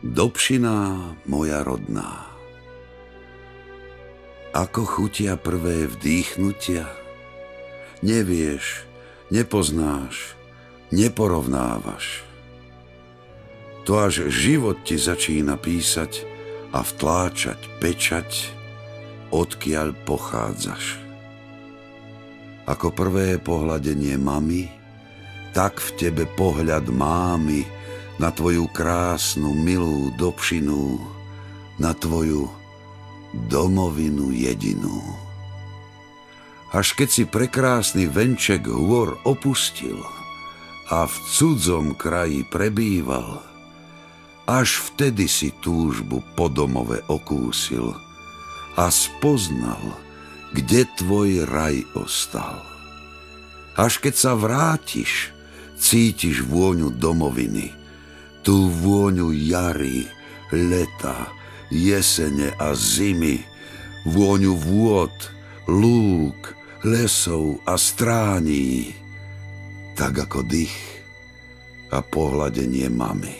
Dobšiná moja rodná. Ako chutia prvé vdýchnutia? Nevieš, nepoznáš, neporovnávaš. To až život ti začína písať a vtláčať pečať, odkiaľ pochádzaš. Ako prvé pohľadenie mamy, tak v tebe pohľad mámy na tvoju krásnu, milú Dobšinu, na tvoju domovinu jedinú. Až keď si prekrásny venček hôr opustil a v cudzom kraji prebýval, až vtedy si túžbu po domove okúsil a spoznal, kde tvoj raj ostal. Až keď sa vrátiš, cítiš vôňu domoviny, tú vôňu jary, leta, jesene a zimy, vôňu vôd, lúk, lesov a strání, tak ako dých a pohľadenie mamy.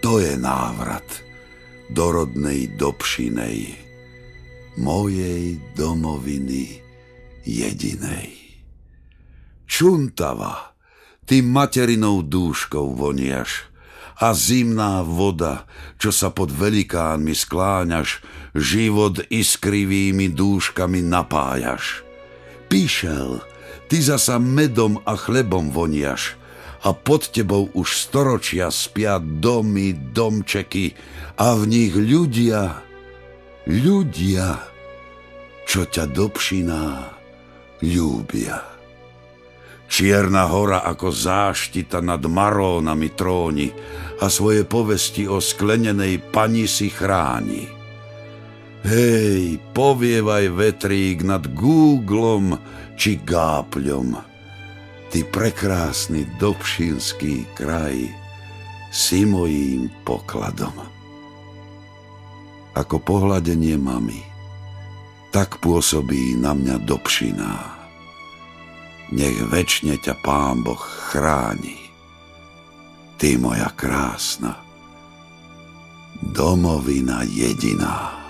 To je návrat do rodnej Dobšinej, mojej domoviny jedinej. Čuntava, ty materinou dúškou voniaš, a zimná voda, čo sa pod velikánmi skláňaš, život iskrivými dúškami napájaš. Píšel, ty zasa medom a chlebom voniaš a pod tebou už storočia spia domy, domčeky a v nich ľudia, čo ťa Dobšiná ľúbia. Čierna hora ako záštita nad marónami tróni a svoje povesti o sklenenej pani si chráni. Hej, povievaj vetrík nad Gúglom či Gápľom, ty prekrásny dobšinský kraj si mojím pokladom. Ako pohľadenie mamy, tak pôsobí na mňa Dobšiná. Nech večne ťa Pán Boh chráni, ty moja krásna domovina jediná.